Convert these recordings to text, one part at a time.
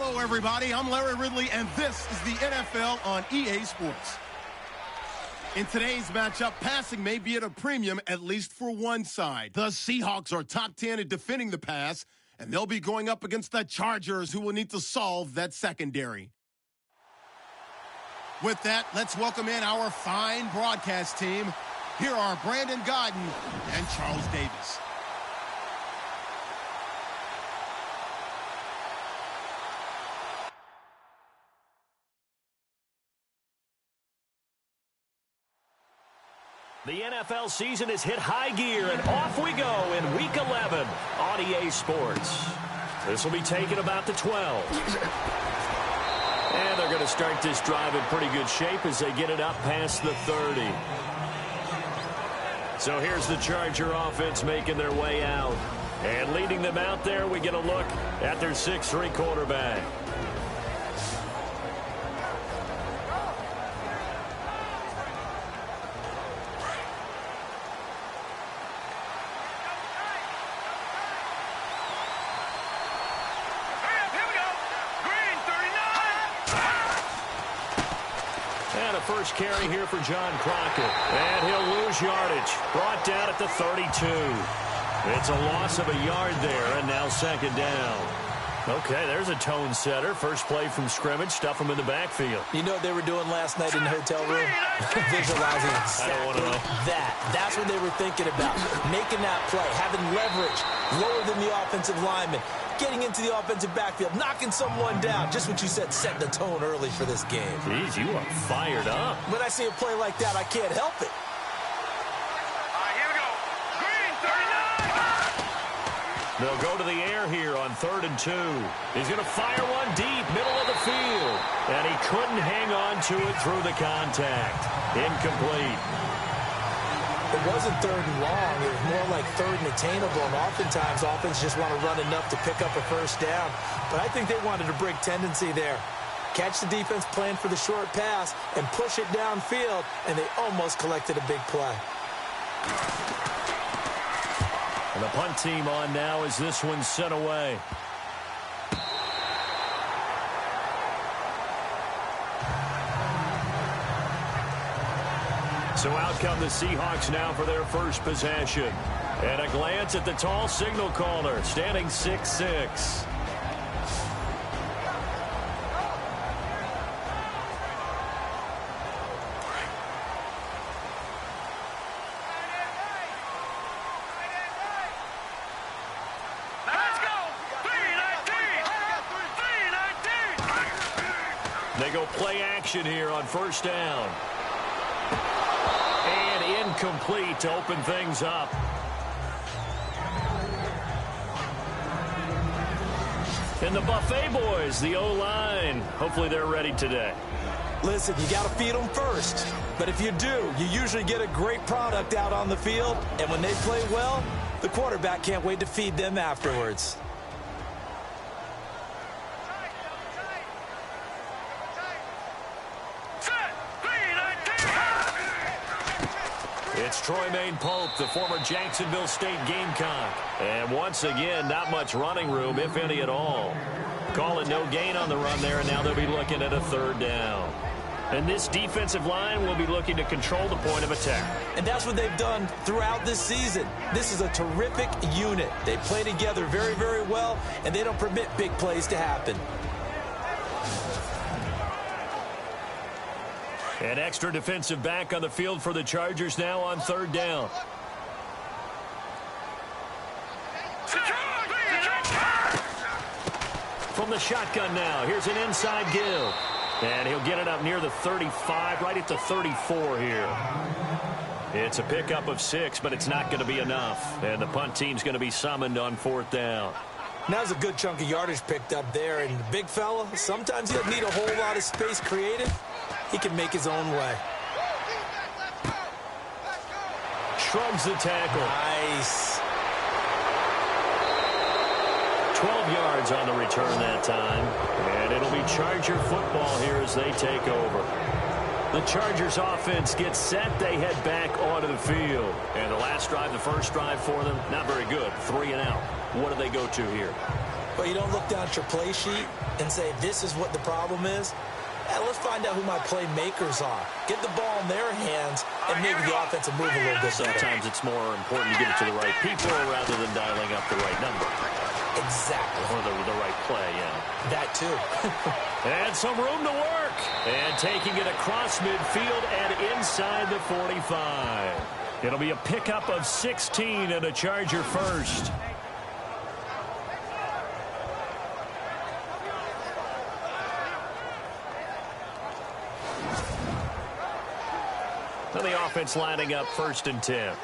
Hello, everybody. I'm Larry Ridley, and this is the NFL on EA Sports. In today's matchup, passing may be at a premium, at least for one side. The Seahawks are top 10 at defending the pass, and they'll be going up against the Chargers, who will need to solve that secondary. With that, let's welcome in our fine broadcast team. Here are Brandon Godden and Charles Davis. The NFL season has hit high gear, and off we go in Week 11 on EA Sports. This will be taken about the 12. And they're going to start this drive in pretty good shape as they get it up past the 30. So here's the Charger offense making their way out. And leading them out there, we get a look at their 6'3" quarterback. First carry here for John Crockett. And he'll lose yardage. Brought down at the 32. It's a loss of a yard there, and now second down. Okay, there's a tone setter. First play from scrimmage. Stuff him in the backfield. You know what they were doing last night in the hotel room? Visualizing exactly that. That's what they were thinking about. Making that play, having leverage, lower than the offensive lineman. Getting into the offensive backfield, knocking someone down. Just what you said, set the tone early for this game. Jeez, you are fired up. When I see a play like that, I can't help it. Here we go. Green, 39. They'll go to the air here on 3rd and 2. He's going to fire one deep, middle of the field. And he couldn't hang on to it through the contact. Incomplete. It wasn't 3rd and long. It was more like 3rd and attainable. And oftentimes, offense just want to run enough to pick up a first down. But I think they wanted a break tendency there. Catch the defense playing for the short pass and push it downfield, and they almost collected a big play. And the punt team on now as this one's sent away. So out come the Seahawks now for their first possession. And a glance at the tall signal caller, standing 6'6". Let's go. 3-19. They go play action here on first down. And incomplete to open things up. And the Buffet boys, the O-line, hopefully they're ready today. Listen, you got to feed them first. But if you do, you usually get a great product out on the field. And when they play well, the quarterback can't wait to feed them afterwards. It's Troymaine Pope, the former Jacksonville State Gamecock. And once again, not much running room, if any at all. Calling no gain on the run there, and now they'll be looking at a 3rd down. And this defensive line will be looking to control the point of attack. And that's what they've done throughout this season. This is a terrific unit. They play together very, very well, and they don't permit big plays to happen. An extra defensive back on the field for the Chargers now on 3rd down. From the shotgun now, here's an inside give. And he'll get it up near the 35, right at the 34 here. It's a pickup of 6, but it's not going to be enough. And the punt team's going to be summoned on 4th down. Now's a good chunk of yardage picked up there. And the big fella, sometimes he doesn't need a whole lot of space created. He can make his own way. Shrugs the tackle. Nice. 12 yards on the return that time. And it'll be Charger football here as they take over. The Chargers offense gets set. They head back onto the field. And the last drive, the first drive for them, not very good. 3 and out. What do they go to here? But you don't look down at your play sheet and say, this is what the problem is. Let's find out who my playmakers are. Get the ball in their hands and maybe the offense will move a little bit better. Sometimes it's more important to get it to the right people rather than dialing up the right number. Exactly. Or the right play, yeah. That too. And some room to work. And taking it across midfield and inside the 45. It'll be a pickup of 16 and a Charger first. So the offense lining up 1st and 10.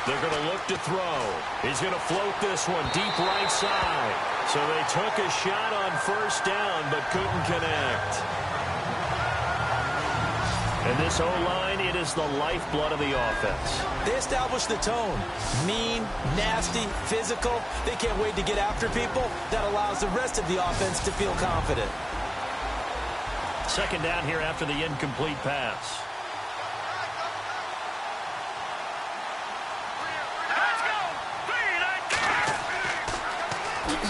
They're going to look to throw. He's going to float this one deep right side. So they took a shot on 1st down but couldn't connect. And this O-line, it is the lifeblood of the offense. They established the tone. Mean, nasty, physical. They can't wait to get after people. That allows the rest of the offense to feel confident. 2nd down here after the incomplete pass.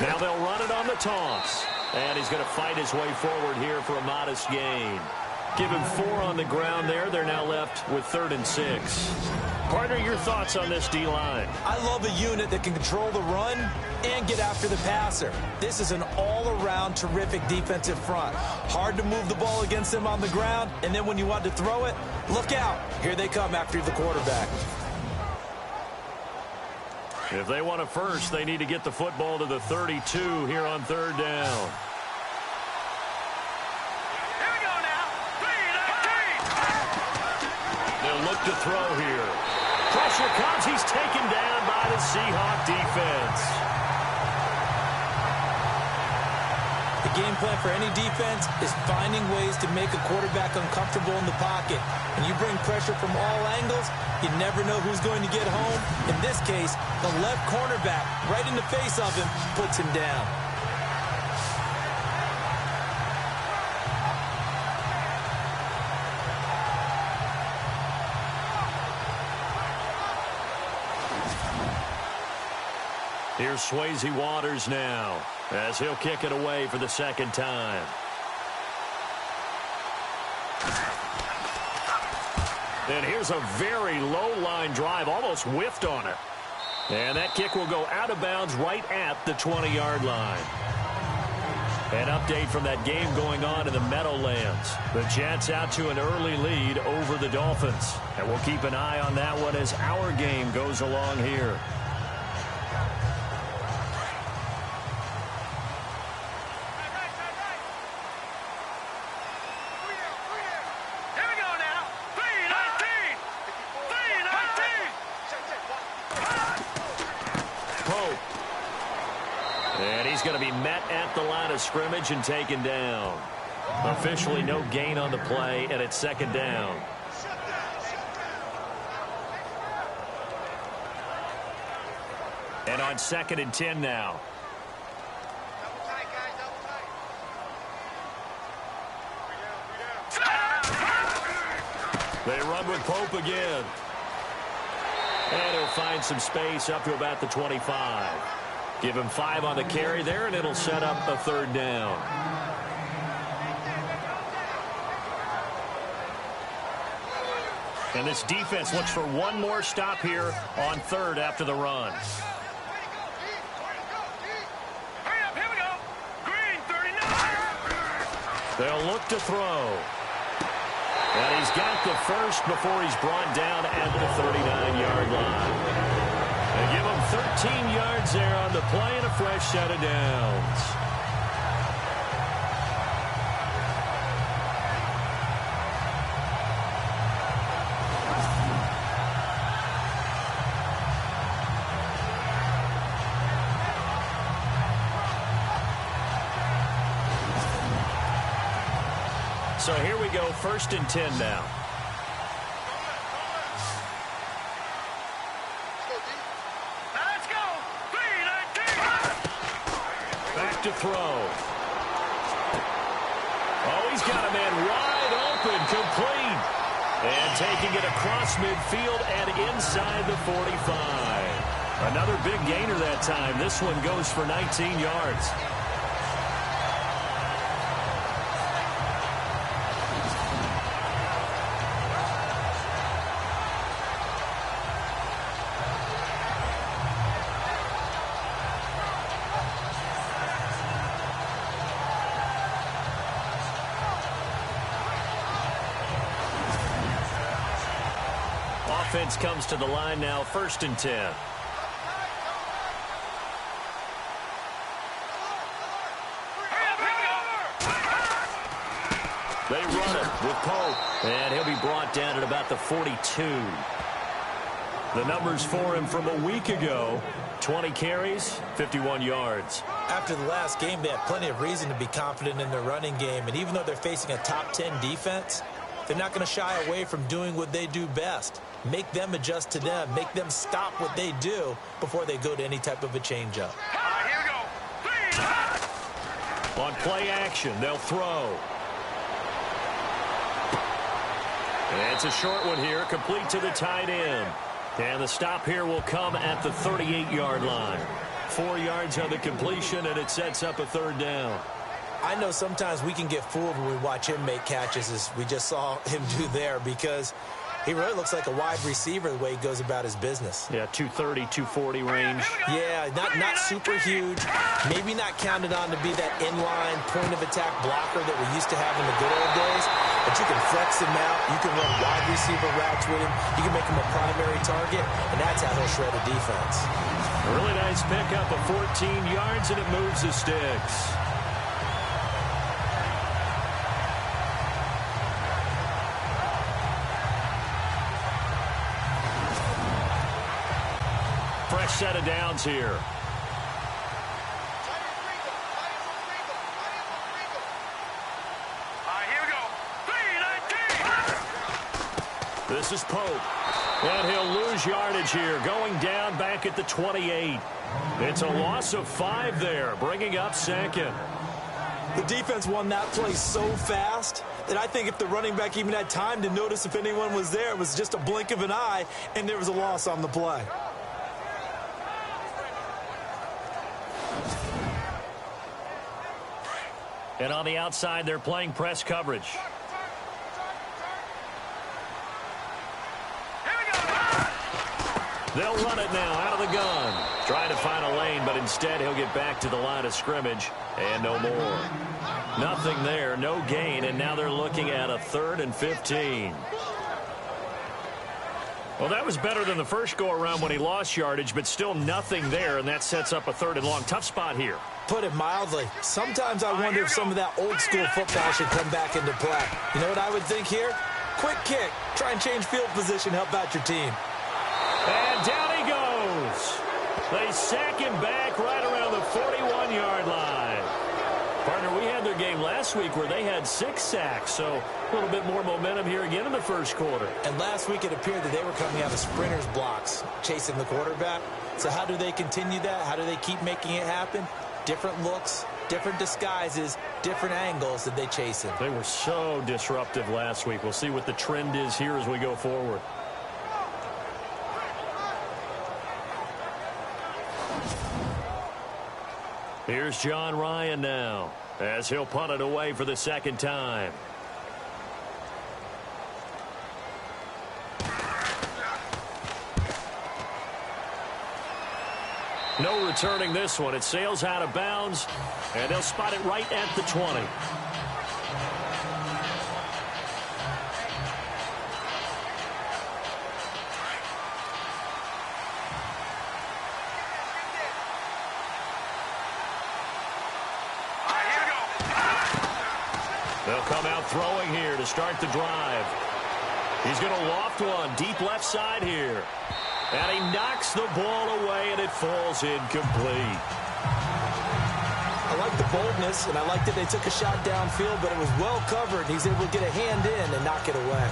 Now they'll run it on the toss. And he's going to fight his way forward here for a modest gain. Give him 4 on the ground there. They're now left with 3rd and 6. Partner, your thoughts on this D-line? I love a unit that can control the run and get after the passer. This is an all-around terrific defensive front. Hard to move the ball against them on the ground, and then when you want to throw it, look out. Here they come after the quarterback. If they want a first, they need to get the football to the 32 here on 3rd down. They'll look to throw here. Pressure comes. He's taken down by the Seahawk defense. The game plan for any defense is finding ways to make a quarterback uncomfortable in the pocket. When you bring pressure from all angles, you never know who's going to get home. In this case, the left cornerback, right in the face of him, puts him down. Here's Swayze Waters now as he'll kick it away for the 2nd time. And here's a very low line drive, almost whiffed on it. And that kick will go out of bounds right at the 20-yard line. An update from that game going on in the Meadowlands. The Jets out to an early lead over the Dolphins. And we'll keep an eye on that one as our game goes along here. Going to be met at the line of scrimmage and taken down. Officially no gain on the play, and it's 2nd down. And on 2nd and 10 now. They run with Pope again. And he'll find some space up to about the 25. Give him 5 on the carry there, and it'll set up a 3rd down. And this defense looks for one more stop here on 3rd after the run. Hurry up, here we go. Green, 39. They'll look to throw. And he's got the first before he's brought down at the 39-yard line. They give him 13 yards there on the play and a fresh set of downs. So here we go, 1st and 10 now. To throw. Oh, he's got a man wide open, complete. And taking it across midfield and inside the 45. Another big gainer that time. This one goes for 19 yards. Offense comes to the line now, 1st and 10. They run it with Pope, and he'll be brought down at about the 42. The numbers for him from a week ago, 20 carries, 51 yards. After the last game, they had plenty of reason to be confident in their running game, and even though they're facing a top 10 defense, they're not going to shy away from doing what they do best. Make them adjust to them. Make them stop what they do before they go to any type of a changeup. Here we go. On play action, they'll throw. And it's a short one here, complete to the tight end. And the stop here will come at the 38-yard line. 4 yards on the completion, and it sets up a 3rd down. I know sometimes we can get fooled when we watch him make catches, as we just saw him do there, because he really looks like a wide receiver the way he goes about his business. Yeah, 230, 240 range. Yeah, not super huge. Maybe not counted on to be that inline point-of-attack blocker that we used to have in the good old days. But you can flex him out. You can run wide receiver routes with him. You can make him a primary target, and that's how he'll shred a defense. A really nice pickup of 14 yards, and it moves the sticks. Fresh set of downs here. Here we go. 3-19. This is Pope. And he'll lose yardage here, going down back at the 28. It's a loss of 5 there, bringing up 2nd. The defense won that play so fast that I think if the running back even had time to notice if anyone was there, it was just a blink of an eye, and there was a loss on the play. And on the outside, they're playing press coverage. They'll run it now out of the gun. Trying to find a lane, but instead he'll get back to the line of scrimmage, and no more. Nothing there, no gain, and now they're looking at a 3rd and 15. Well, that was better than the first go-around when he lost yardage, but still nothing there, and that sets up a 3rd and long. Tough spot here. Put it mildly. Sometimes I wonder if some of that old-school football should come back into play. You know what I would think here? Quick kick. Try and change field position, help out your team. And down he goes. They sack him back right around the 41-yard line. Partner, we had their game last week where they had 6 sacks, so a little bit more momentum here again in the first quarter. And last week it appeared that they were coming out of sprinters blocks, chasing the quarterback. So how do they continue that? How do they keep making it happen? Different looks, different disguises, different angles that they chase him. They were so disruptive last week. We'll see what the trend is here as we go forward. Here's John Ryan now, as he'll punt it away for the 2nd time. No returning this one. It sails out of bounds, and they'll spot it right at the 20. They'll come out throwing here to start the drive. He's going to loft one deep left side here. And he knocks the ball away, and it falls incomplete. I like the boldness, and I like that they took a shot downfield, but it was well covered. He's able to get a hand in and knock it away.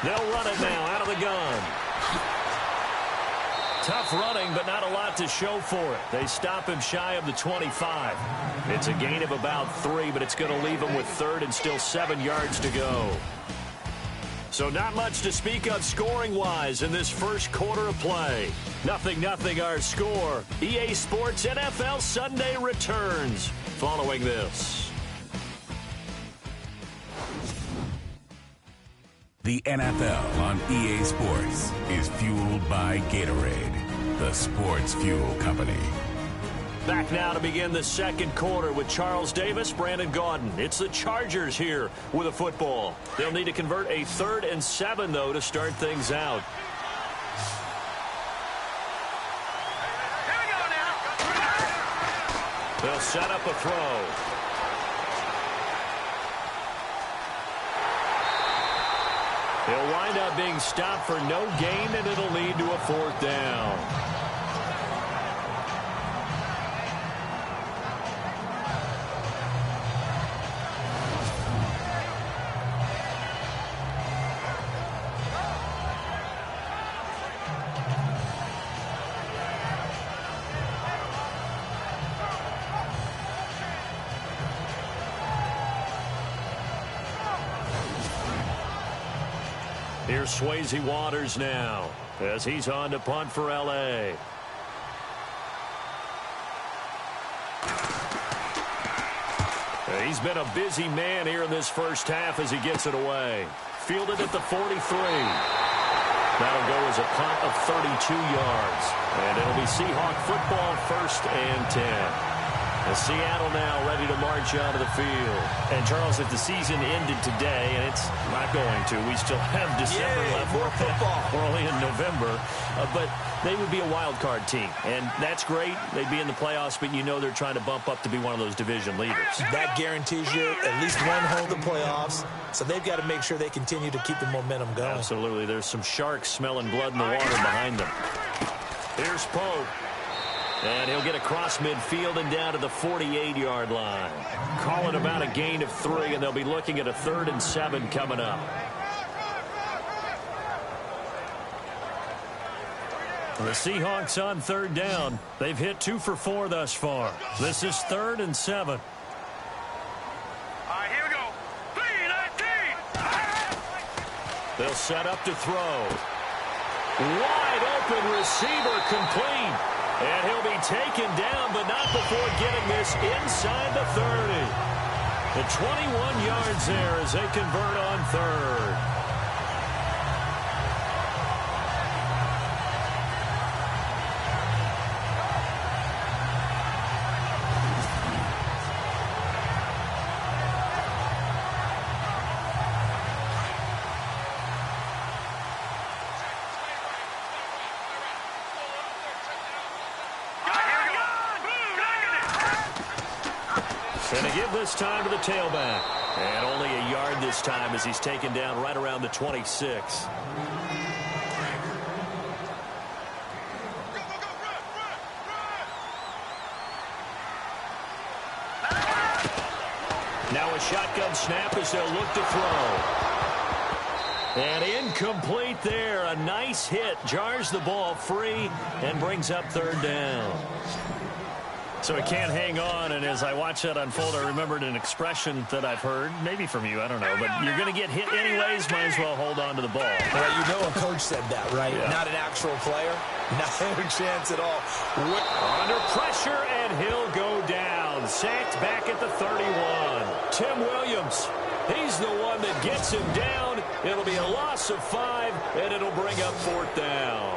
They'll run it now out of the gun. Tough running, but not a lot to show for it. They stop him shy of the 25. It's a gain of about 3, but it's going to leave him with third and still 7 yards to go. So not much to speak of scoring-wise in this first quarter of play. 0-0 our score. EA Sports NFL Sunday returns following this. The NFL on EA Sports is fueled by Gatorade, the sports fuel company. Back now to begin the second quarter with Charles Davis, Brandon Gaudin. It's the Chargers here with a football. They'll need to convert a 3rd and 7, though, to start things out. Here we go now. They'll set up a throw. He'll wind up being stopped for no gain, and it'll lead to a 4th down. Here's Swayze Waters now as he's on to punt for L.A. He's been a busy man here in this first half as he gets it away. Fielded at the 43. That'll go as a punt of 32 yards. And it'll be Seahawk football, 1st and 10. Seattle now ready to march onto the field. And, Charles, if the season ended today, and it's not going to, we still have December left. More football. We're only in November. But they would be a wild card team. And that's great. They'd be in the playoffs, but you know they're trying to bump up to be one of those division leaders. That guarantees you at least one home in the playoffs. So they've got to make sure they continue to keep the momentum going. Absolutely. There's some sharks smelling blood in the water behind them. Here's Pope. And he'll get across midfield and down to the 48-yard line. Call it about a gain of 3, and they'll be looking at a 3rd and 7 coming up. The Seahawks on 3rd down. They've hit 2 for 4 thus far. This is 3rd and 7. All right, here we go. 3-19. They'll set up to throw. Wide open receiver complete. And he'll be taken down, but not before getting this inside the 30. The 21 yards there as they convert on 3rd. And to give this time to the tailback. And only a yard this time as he's taken down right around the 26. Now a shotgun snap as they'll look to throw. And incomplete there. A nice hit. Jars the ball free and brings up 3rd down. So it can't hang on, and as I watch that unfold, I remembered an expression that I've heard, maybe from you, I don't know, but you're going to get hit anyways, might as well hold on to the ball. Well, you know a coach said that, right? Yeah. Not an actual player. Not a chance at all. Under pressure, and he'll go down. Sacked back at the 31. Tim Williams, he's the one that gets him down. It'll be a loss of 5, and it'll bring up 4th down.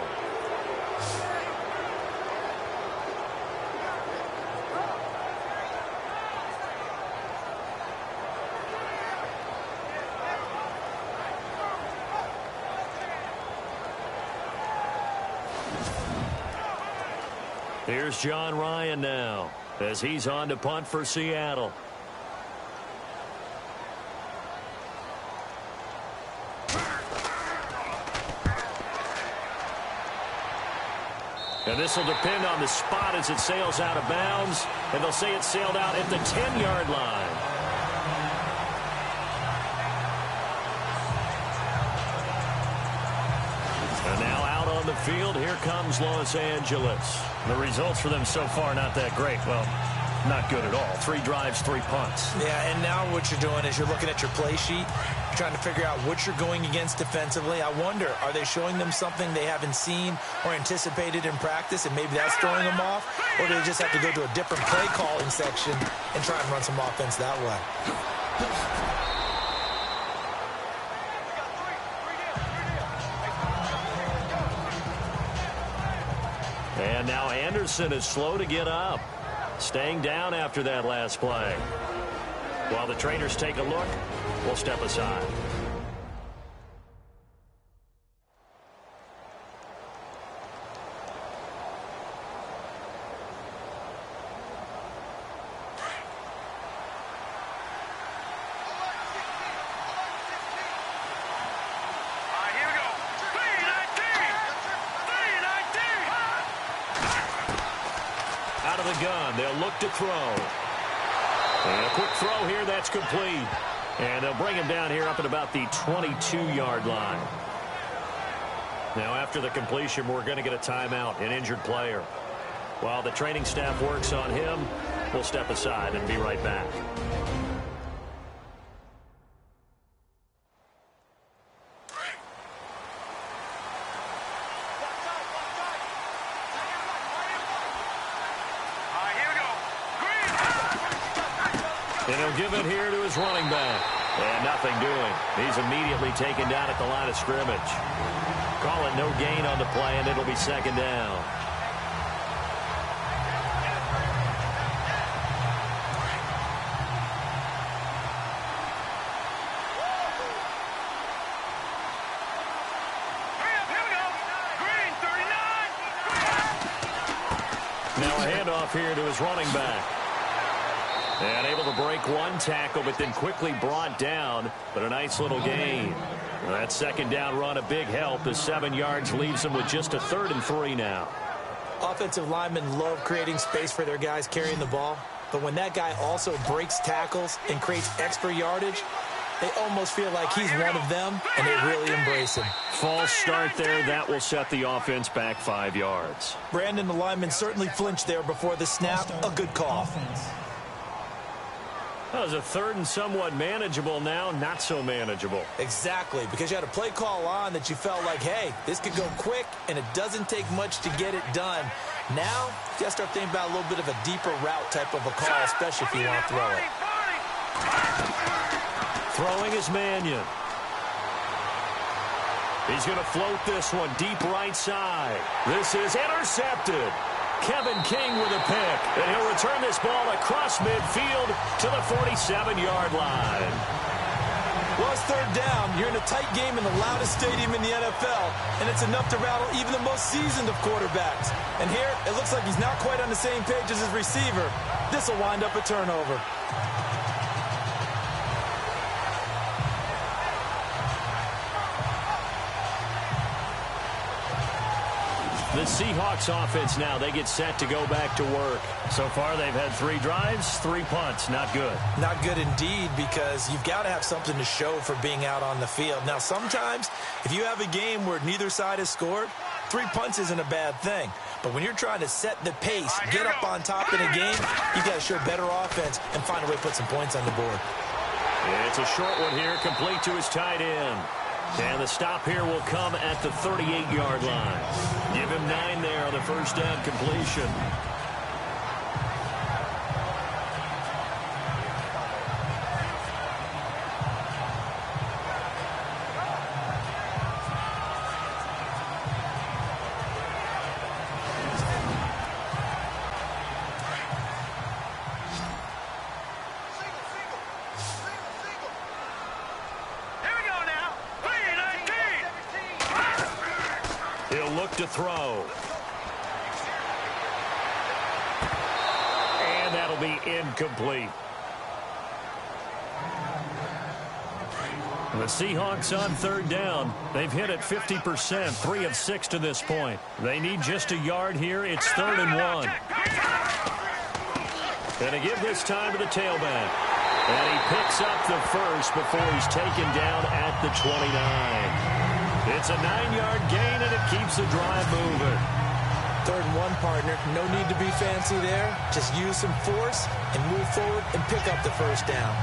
Here's John Ryan now as he's on to punt for Seattle. And this will depend on the spot as it sails out of bounds. And they'll say it sailed out at the 10-yard line. midfield. Here comes Los Angeles. The results for them so far not that great. Well, not good at all. 3 drives, 3 punts. Yeah, and now what you're doing is you're looking at your play sheet. You're trying to figure out what you're going against defensively. I wonder, are they showing them something they haven't seen or anticipated in practice, and maybe that's throwing them off? Or do they just have to go to a different play calling section and try and run some offense that way? And now Anderson is slow to get up. Staying down after that last play. While the trainers take a look, we'll step aside. Here we go. 3-19. Out of the gun, they'll look to throw. And a quick throw here, that's complete. And they'll bring him down here up at about the 22-yard line. Now, after the completion, we're going to get a timeout, an injured player. While the training staff works on him, we'll step aside and be right back. And he'll give it here to his running back. And nothing doing. He's immediately taken down at the line of scrimmage. Call it no gain on the play, and it'll be second down. Now a handoff here to his running back. And able to break one tackle, but then quickly brought down. But a nice little gain. Well, that second down run, a big help. The 7 yards leaves them with just a 3rd and 3 now. Offensive linemen love creating space for their guys carrying the ball. But when that guy also breaks tackles and creates extra yardage, they almost feel like he's one of them, and they really embrace him. False start there. That will set the offense back 5 yards. Brandon, the lineman certainly flinched there before the snap. A good call. That was a 3rd and somewhat manageable, now not so manageable. Exactly, because you had a play call on that you felt like, hey, this could go quick, and it doesn't take much to get it done. Now, you got to start thinking about a little bit of a deeper route type of a call, especially if you want to throw it. Throwing is Mannion. He's going to float this one deep right side. This is intercepted. Kevin King with a pick, and he'll return this ball across midfield to the 47-yard line. Well, it's 3rd down. You're in a tight game in the loudest stadium in the NFL, and it's enough to rattle even the most seasoned of quarterbacks. And here, it looks like he's not quite on the same page as his receiver. This will wind up a turnover. The Seahawks offense now, they get set to go back to work. So far, they've had 3 drives, 3 punts. Not good. Not good indeed, because you've got to have something to show for being out on the field. Now, sometimes, if you have a game where neither side has scored, 3 punts isn't a bad thing. But when you're trying to set the pace, get up on top in a game, you've got to show better offense and find a way to put some points on the board. It's a short one here, complete to his tight end. And the stop here will come at the 38-yard line. Give him 9 there on the first down completion. To throw. And that'll be incomplete. The Seahawks on 3rd down. They've hit it 50%, 3 of 6 to this point. They need just a yard here. It's 3rd and 1. And to give this time to the tailback. And he picks up the first before he's taken down at the 29. It's a 9-yard gain, and it keeps the drive moving. 3rd and 1, partner. No need to be fancy there. Just use some force and move forward and pick up the first down.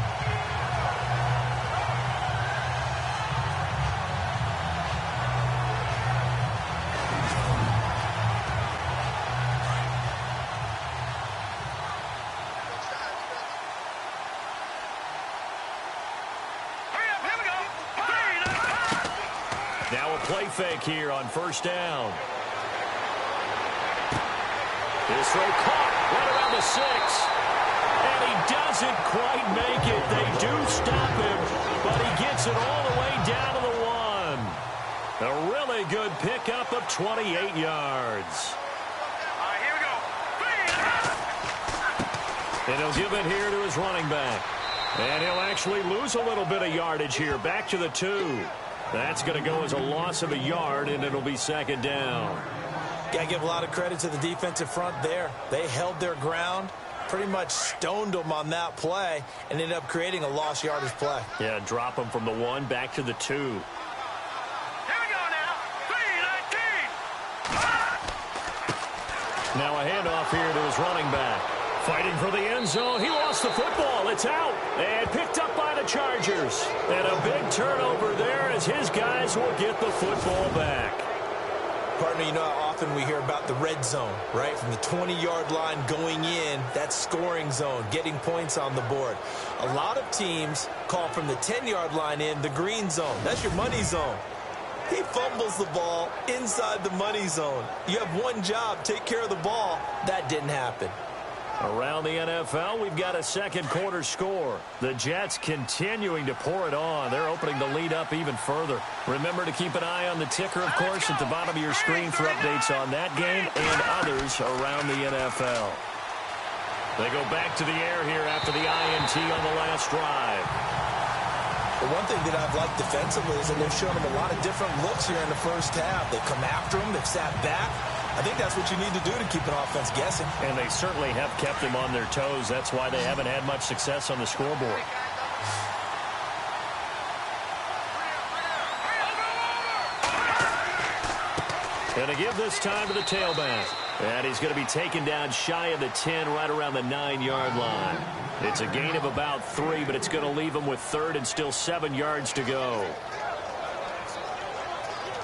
Now a play fake here on 1st down. His throw caught right around the 6. And he doesn't quite make it. They do stop him, but he gets it all the way down to the 1. A really good pickup of 28 yards. Here we go. And he'll give it here to his running back. And he'll actually lose a little bit of yardage here. Back to the 2. That's going to go as a loss of a yard, and it'll be 2nd down. Got to give a lot of credit to the defensive front there. They held their ground, pretty much stoned them on that play, and ended up creating a lost yardage play. Yeah, drop them from the 1 back to the 2. Here we go now. 3-19. Now a handoff here to his running back. Fighting for the end zone. He lost the football. It's out. And picked up by the Chargers. And a big turnover there as his guys will get the football back. Partner, you know how often we hear about the red zone, right? From the 20-yard line going in, that scoring zone, getting points on the board. A lot of teams call from the 10-yard line in the green zone. That's your money zone. He fumbles the ball inside the money zone. You have one job, take care of the ball. That didn't happen. Around the NFL, we've got a 2nd quarter score. The Jets continuing to pour it on. They're opening the lead up even further. Remember to keep an eye on the ticker, of course, at the bottom of your screen for updates on that game and others around the NFL. They go back to the air here after the INT on the last drive. The one thing that I've liked defensively is that they've shown them a lot of different looks here in the first half. They've come after them. They've sat back. I think that's what you need to do to keep an offense guessing. And they certainly have kept them on their toes. That's why they haven't had much success on the scoreboard. And to give this time to the tailback. And he's going to be taken down shy of the 10, right around the 9-yard line. It's a gain of about 3, but it's going to leave him with 3rd and still 7 yards to go.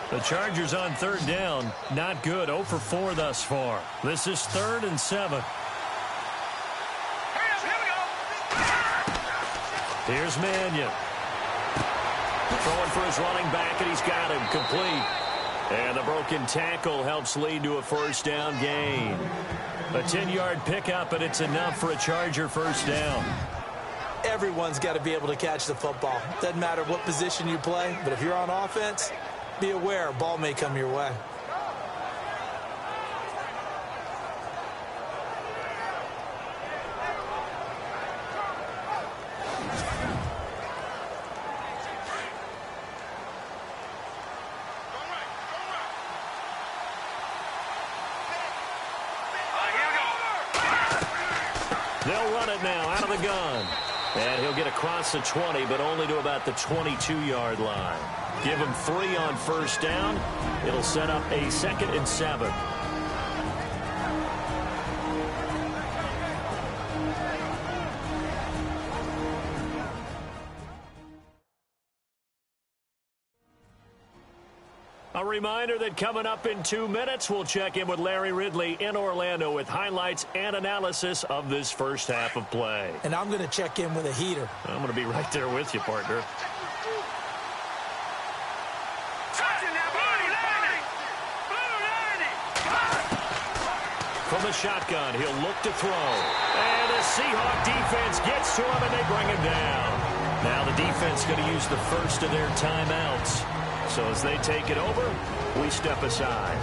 The Chargers on 3rd down. Not good. 0 for 4 thus far. This is 3rd and 7. Here's Mannion. Throwing for his running back, and he's got him complete. And the broken tackle helps lead to a 1st down gain. A 10-yard pickup, and it's enough for a Charger 1st down. Everyone's got to be able to catch the football. Doesn't matter what position you play, but if you're on offense, be aware a ball may come your way. They'll run it now out of the gun. And he'll get across the 20, but only to about the 22-yard line. Give him 3 on 1st down. It'll set up a 2nd and 7. A reminder that coming up in 2 minutes, we'll check in with Larry Ridley in Orlando with highlights and analysis of this first half of play. And I'm going to check in with a heater. I'm going to be right there with you, partner. From the shotgun, he'll look to throw. And the Seahawks defense gets to him, and they bring him down. Now the defense going to use the first of their timeouts. So as they take it over, we step aside.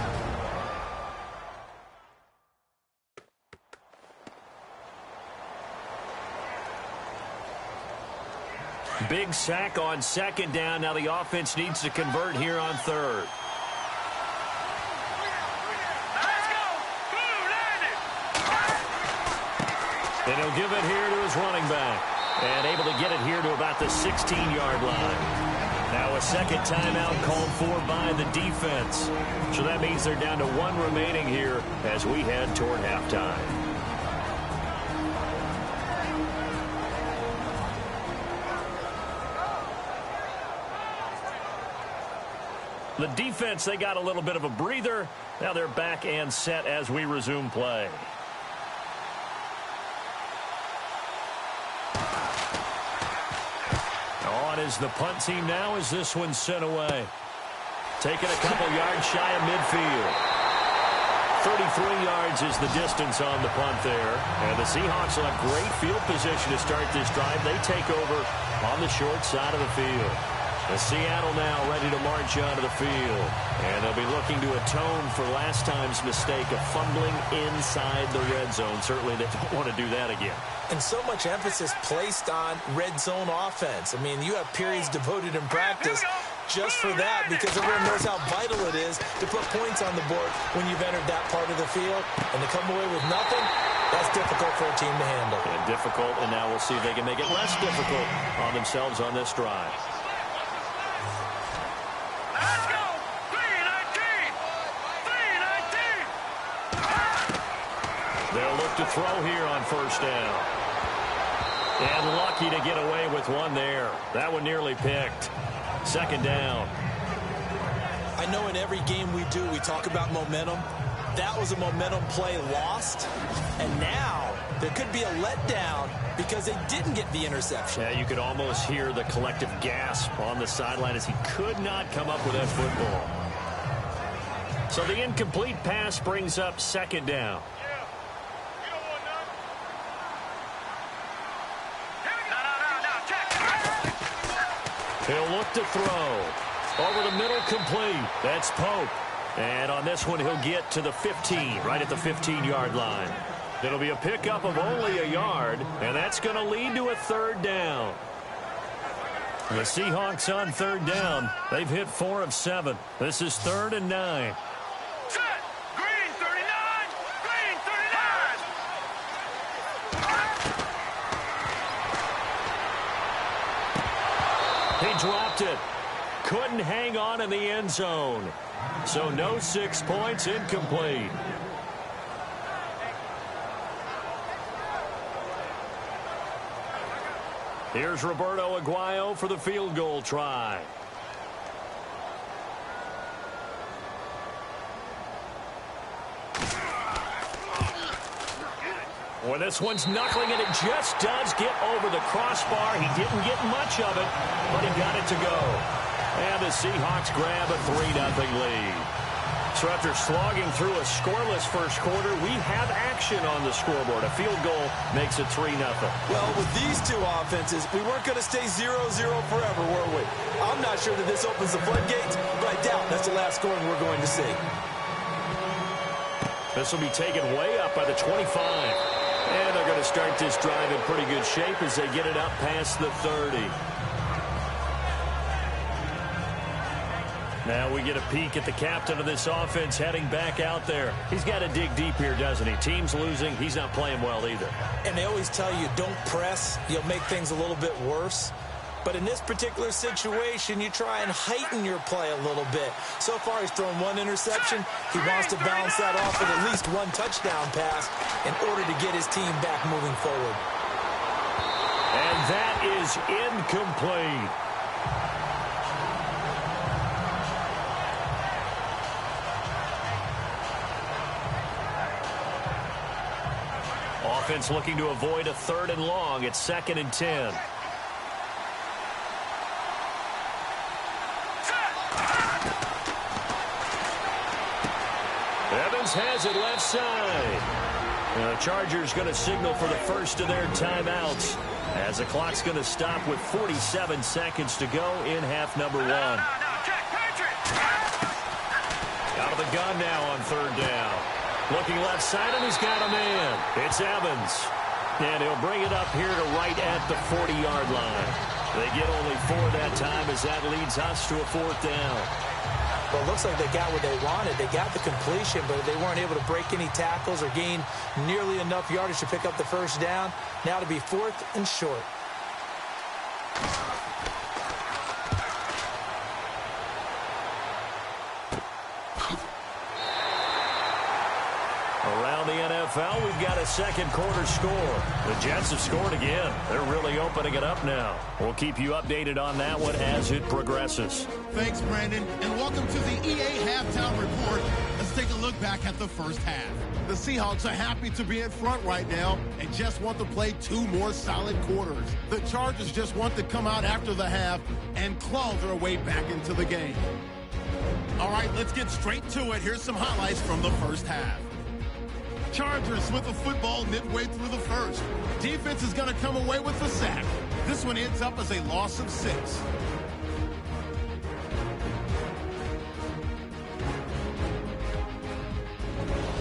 Big sack on 2nd down. Now the offense needs to convert here on 3rd. And he'll give it here to his running back. And able to get it here to about the 16-yard line. Now a second timeout called for by the defense. So that means they're down to 1 remaining here as we head toward halftime. The defense, they got a little bit of a breather. Now they're back and set as we resume play. On is the punt team now as this one's sent away. Taking a couple yards shy of midfield. 33 yards is the distance on the punt there. And the Seahawks will have great field position to start this drive. They take over on the short side of the field. The Seattle now ready to march onto the field. And they'll be looking to atone for last time's mistake of fumbling inside the red zone. Certainly they don't want to do that again. And so much emphasis placed on red zone offense. I mean, you have periods devoted in practice just for that because everyone knows how vital it is to put points on the board when you've entered that part of the field. And to come away with nothing, that's difficult for a team to handle. And difficult, and now we'll see if they can make it less difficult on themselves on this drive. Let's go! 3-19! 3-19! They'll look to throw here on first down. And lucky to get away with one there. That one nearly picked. Second down. I know in every game we do, we talk about momentum. That was a momentum play lost. And now there could be a letdown because they didn't get the interception. Yeah, you could almost hear the collective gasp on the sideline as he could not come up with that football. So the incomplete pass brings up second down. He'll look to throw. Over the middle, complete. That's Pope. And on this one, he'll get to the 15, right at the 15-yard line. It'll be a pickup of only a yard, and that's going to lead to a third down. The Seahawks on third down. They've hit 4 of 7. This is 3rd and 9. Set! Green 39! Green 39! He dropped it. Couldn't hang on in the end zone. So no 6 points, incomplete. Here's Roberto Aguayo for the field goal try. Well, this one's knuckling, and it just does get over the crossbar. He didn't get much of it, but he got it to go. And the Seahawks grab a 3-0 lead. So after slogging through a scoreless first quarter, we have action on the scoreboard. A field goal makes it 3-0. Well, with these two offenses, we weren't going to stay 0-0 forever, were we? I'm not sure that this opens the floodgates, but I doubt that's the last scoring we're going to see. This will be taken way up by the 25. And they're going to start this drive in pretty good shape as they get it up past the 30. Now we get a peek at the captain of this offense heading back out there. He's got to dig deep here, doesn't he? Team's losing. He's not playing well either. And they always tell you, don't press. You'll make things a little bit worse. But in this particular situation, you try and heighten your play a little bit. So far, he's thrown 1 interception. He wants to bounce that off with at least 1 touchdown pass in order to get his team back moving forward. And that is incomplete. Offense looking to avoid a 3rd and long. It's 2nd and 10. Evans has it left side. The Chargers going to signal for the first of their timeouts as the clock's going to stop with 47 seconds to go in half number 1. Out of the gun now on 3rd down. Looking left side, and he's got a man. It's Evans. And he'll bring it up here to right at the 40-yard line. They get only 4 that time as that leads us to a 4th down. Well, it looks like they got what they wanted. They got the completion, but they weren't able to break any tackles or gain nearly enough yardage to pick up the first down. Now to be 4th and short. NFL, we've got a second quarter score. The Jets have scored again. They're really opening it up now. We'll keep you updated on that one as it progresses. Thanks, Brandon, and welcome to the EA Halftime Report. Let's take a look back at the first half. The Seahawks are happy to be in front right now and just want to play 2 more solid quarters. The Chargers just want to come out after the half and claw their way back into the game. All right, let's get straight to it. Here's some highlights from the first half. Chargers with the football midway through the first. Defense is going to come away with the sack. This one ends up as a loss of 6.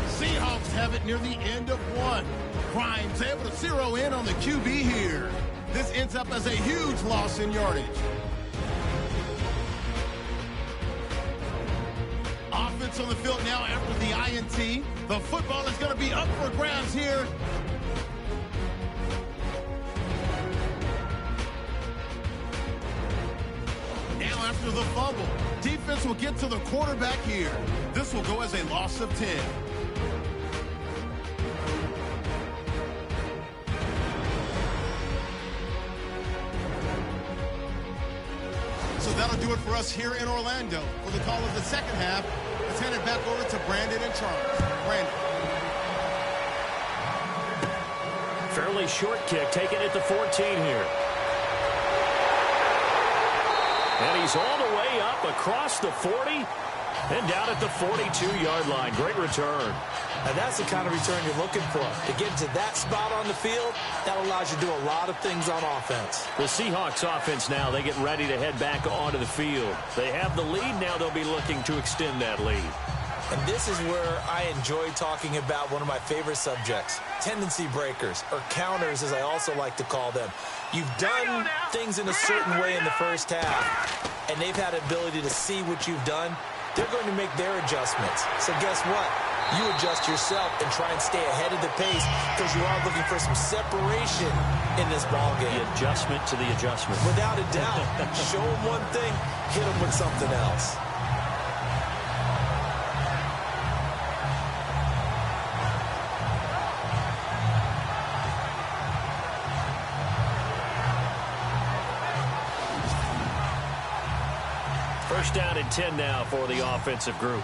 Seahawks have it near the end of 1. Grimes able to zero in on the QB here. This ends up as a huge loss in yardage. Offense on the field now after the INT. The football is going to be up for grabs here. Now after the fumble, defense will get to the quarterback here. This will go as a loss of 10. So that'll do it for us here in Orlando. For the call of the second half, let's hand it back over to Brandon and Charles. Brandon. Fairly short kick, taking it to 14 here. And he's all the way up across the 40 and down at the 42-yard line. Great return. Now that's the kind of return you're looking for. To get to that spot on the field, that allows you to do a lot of things on offense. The Seahawks offense now, they get ready to head back onto the field. They have the lead. Now they'll be looking to extend that lead. And this is where I enjoy talking about one of my favorite subjects, tendency breakers, or counters as I also like to call them. You've done things in a certain way in the first half, and they've had the ability to see what you've done. They're going to make their adjustments. So guess what? You adjust yourself and try and stay ahead of the pace because you are looking for some separation in this ballgame. The adjustment to the adjustment. Without a doubt. Show them one thing, hit them with something else. First down and 10 now for the offensive group.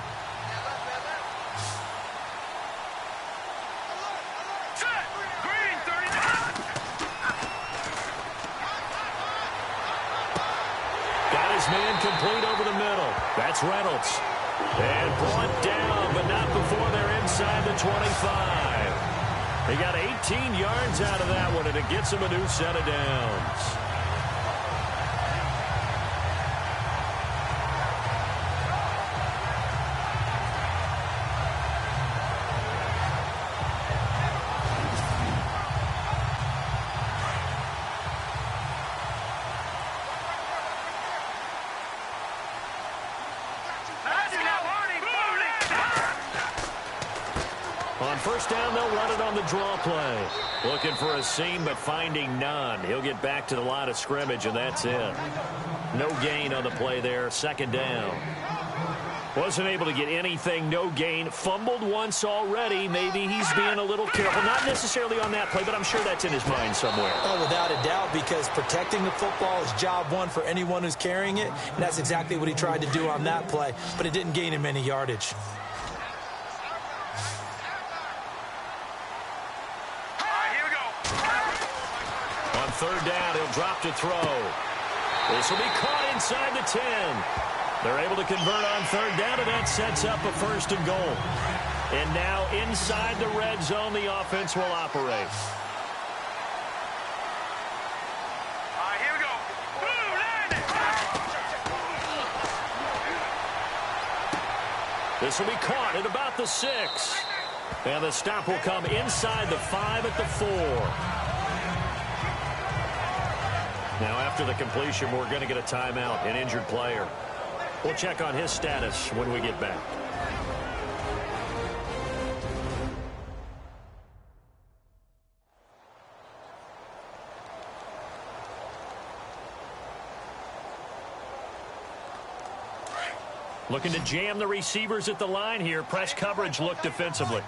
Got his man complete over the middle. That's Reynolds. And brought down, but not before they're inside the 25. He got 18 yards out of that one, and it gets him a new set of downs. On first down, they'll run it on the draw play. Looking for a seam, but finding none. He'll get back to the line of scrimmage, and that's it. No gain on the play there. Second down. Wasn't able to get anything. No gain. Fumbled once already. Maybe he's being a little careful. Not necessarily on that play, but I'm sure that's in his mind somewhere. Oh, without a doubt, because protecting the football is job one for anyone who's carrying it. And that's exactly what he tried to do on that play, but it didn't gain him any yardage. Third down, he'll drop to throw. This will be caught inside the 10. They're able to convert on third down, and that sets up a first and goal. And now inside the red zone, the offense will operate. Here we go. This will be caught at about the 6. And the stop will come inside the 5 at the 4. Now, after the completion, we're going to get a timeout, an injured player. We'll check on his status when we get back. Looking to jam the receivers at the line here. Press coverage look defensively.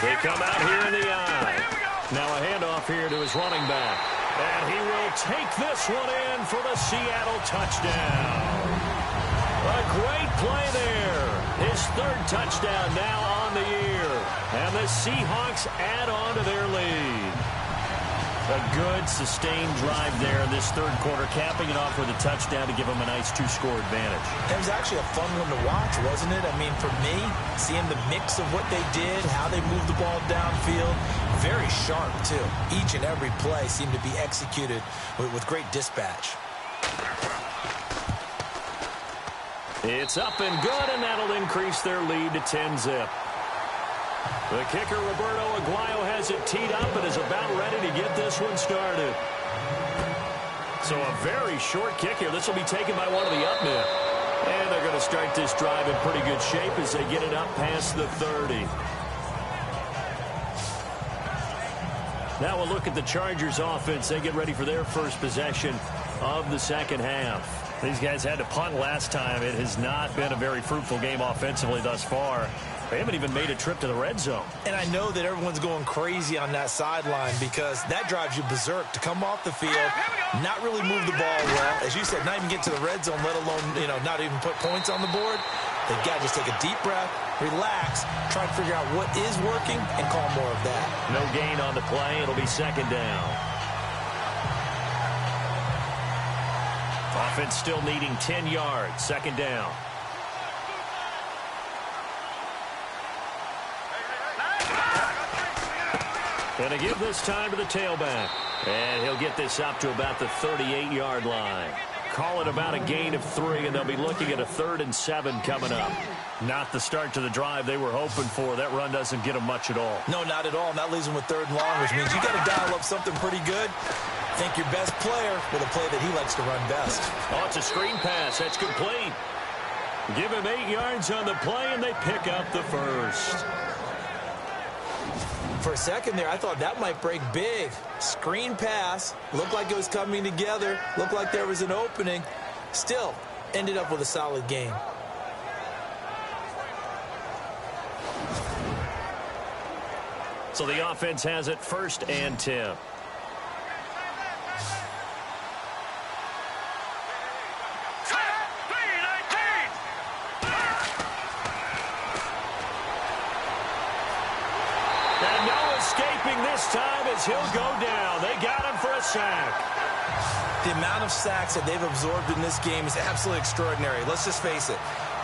They come out here in the eye. Now a handoff here to his running back. And he will take this one in for the Seattle touchdown. A great play there. His third touchdown now on the year. And the Seahawks add on to their lead. A good, sustained drive there in this third quarter, capping it off with a touchdown to give them a nice two-score advantage. It was actually a fun one to watch, wasn't it? I mean, for me, seeing the mix of what they did, how they moved the ball downfield, very sharp, too. Each and every play seemed to be executed with great dispatch. It's up and good, and that'll increase their lead to 10-zip. The kicker, Roberto Aguayo, has it teed up and is about ready to get this one started. So a very short kick here. This will be taken by one of the up men. And they're going to start this drive in pretty good shape as they get it up past the 30. Now we'll look at the Chargers offense. They get ready for their first possession of the second half. These guys had to punt last time. It has not been a very fruitful game offensively thus far. They haven't even made a trip to the red zone. And I know that everyone's going crazy on that sideline because that drives you berserk to come off the field, not really move the ball well. As you said, not even get to the red zone, let alone, not even put points on the board. They've got to just take a deep breath, relax, try to figure out what is working, and call more of that. No gain on the play. It'll be second down. Offense still needing 10 yards. Second down. Going to give this time to the tailback. And he'll get this up to about the 38-yard line. Call it about a gain of 3, and they'll be looking at a 3rd and 7 coming up. Not the start to the drive they were hoping for. That run doesn't get them much at all. No, not at all. And that leaves them with 3rd and long, which means you got to dial up something pretty good. Think your best player with a play that he likes to run best. Oh, it's a screen pass. That's complete. Give him 8 yards on the play, and they pick up the first. For a second there, I thought that might break big. Screen pass. Looked like it was coming together. Looked like there was an opening. Still, ended up with a solid game. So the offense has it 1st and 10. This time as he'll go down. They got him for a sack. The amount of sacks that they've absorbed in this game is absolutely extraordinary. Let's just face it.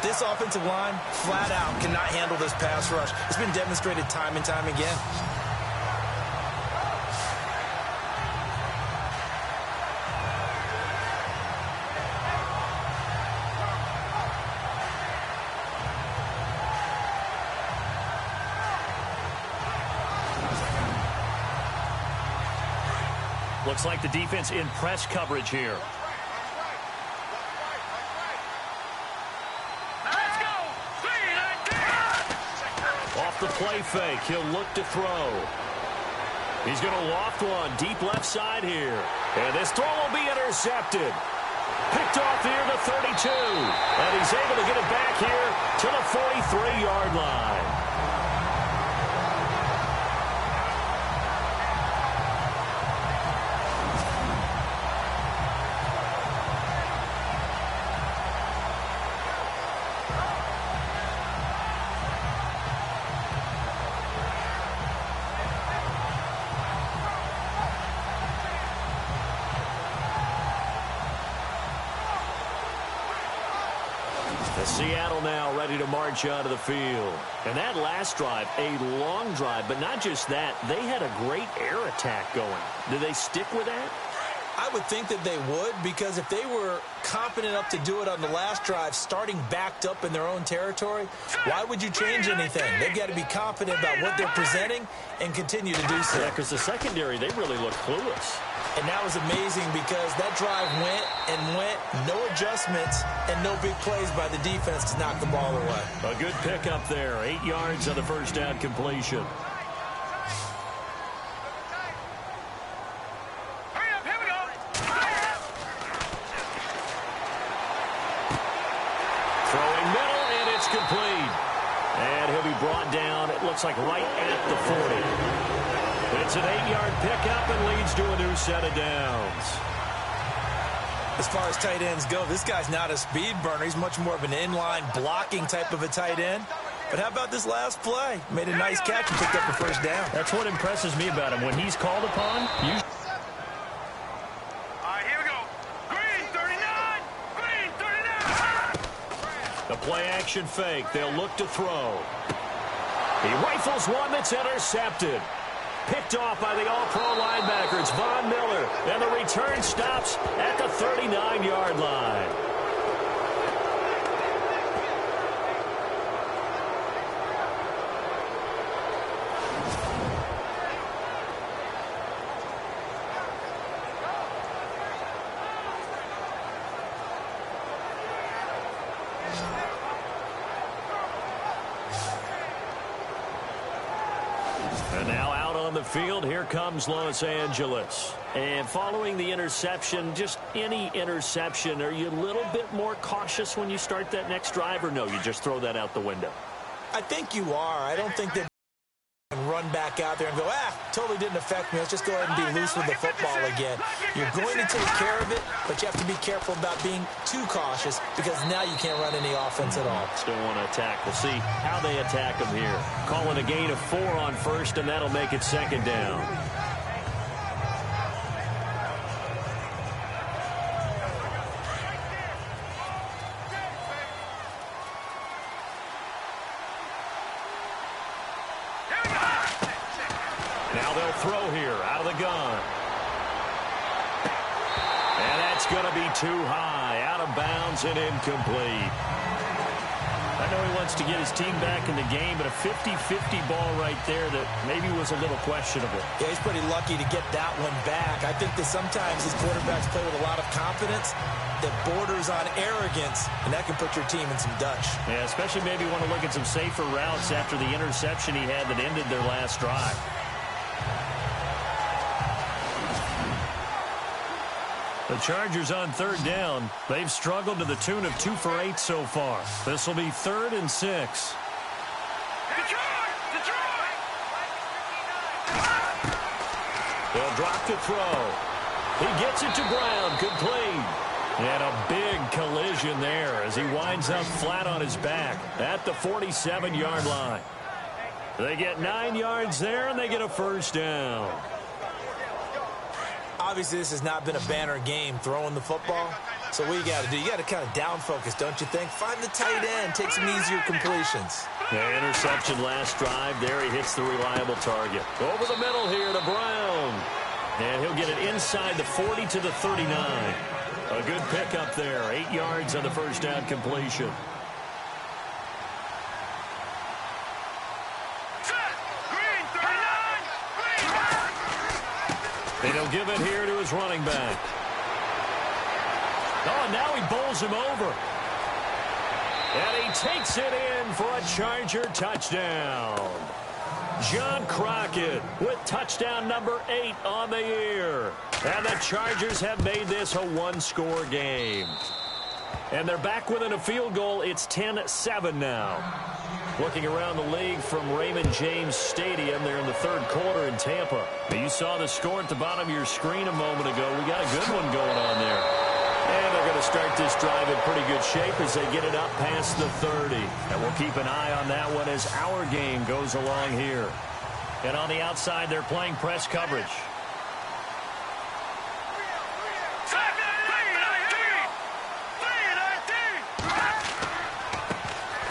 This offensive line, flat out, cannot handle this pass rush. It's been demonstrated time and time again. Looks like the defense in press coverage here. Let's go! Off the play fake, he'll look to throw. He's going to loft one deep left side here. And this throw will be intercepted. Picked off near the 32. And he's able to get it back here to the 43-yard line. Seattle now ready to march out of the field. And that last drive, a long drive, but not just that. They had a great air attack going. Do they stick with that? I would think that they would, because if they were confident enough to do it on the last drive, starting backed up in their own territory, why would you change anything? They've got to be confident about what they're presenting and continue to do so. Yeah, because the secondary, they really look clueless. And that was amazing because that drive went and went, no adjustments, and no big plays by the defense to knock the ball away. A good pickup there, 8 yards on the first down completion. Throwing middle, and it's complete. And he'll be be brought down, it looks like right at the 40. It's an 8-yard pickup and leads to a new set of downs. As far as tight ends go, this guy's not a speed burner. He's much more of an inline blocking type of a tight end. But how about this last play? Made a nice catch and picked up a first down. That's what impresses me about him. When he's called upon, you... All right, here we go. Green, 39. Green, 39. The play-action fake. They'll look to throw. He rifles one that's intercepted. Picked off by the all-pro linebacker. It's Von Miller. And the return stops at the 39-yard line. And now out on the field, here comes Los Angeles. And following the interception, just any interception, are you a little bit more cautious when you start that next drive, or no, you just throw that out the window? I think you are. I don't think that run back out there and go, totally didn't affect me. Let's just go ahead and be loose with the football again. You're going to take care of it, but you have to be careful about being too cautious because now you can't run any offense at all. Still want to attack. We'll see how they attack him here. Calling a gain of 4 on first, and that'll make it second down. Now they'll throw here out of the gun. And that's going to be too high, out of bounds and incomplete. I know he wants to get his team back in the game, but a 50-50 ball right there that maybe was a little questionable. Yeah, he's pretty lucky to get that one back. I think that sometimes these quarterbacks play with a lot of confidence that borders on arrogance, and that can put your team in some Dutch. Yeah, especially maybe want to look at some safer routes after the interception he had that ended their last drive. The Chargers on third down. They've struggled to the tune of 2 for 8 so far. This will be 3rd and 6. Detroit! They'll drop to throw. He gets it to Brown, complete. And a big collision there as he winds up flat on his back at the 47-yard line. They get 9 yards there, and they get a first down. Obviously, this has not been a banner game throwing the football. So what you got to do, you got to kind of down focus, don't you think? Find the tight end, take some easier completions. The interception last drive. There he hits the reliable target. Over the middle here to Brown. And he'll get it inside the 40 to the 39. A good pickup there. 8 yards on the first down completion. And he'll give it here to his running back. Oh, now he bowls him over. And he takes it in for a Charger touchdown. John Crockett with touchdown number 8 on the year. And the Chargers have made this a 1-score game. And they're back within a field goal. It's 10-7 now. Looking around the league from Raymond James Stadium, they're in the third quarter in Tampa. Now, you saw the score at the bottom of your screen a moment ago. We got a good one going on there. And they're going to start this drive in pretty good shape as they get it up past the 30. And we'll keep an eye on that one as our game goes along here. And on the outside, they're playing press coverage.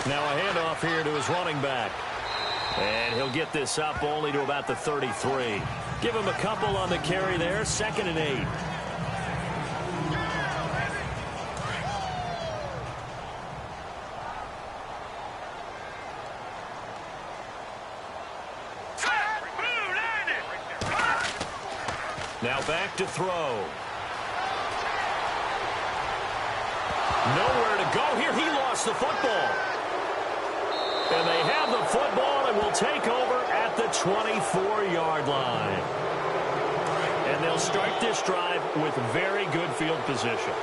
Now a handoff here to his running back. And he'll get this up only to about the 33. Give him a couple on the carry there. 2nd and 8. Now back to throw. Nowhere to go here. He lost the football. And they have the football and will take over at the 24-yard line. And they'll start this drive with very good field position.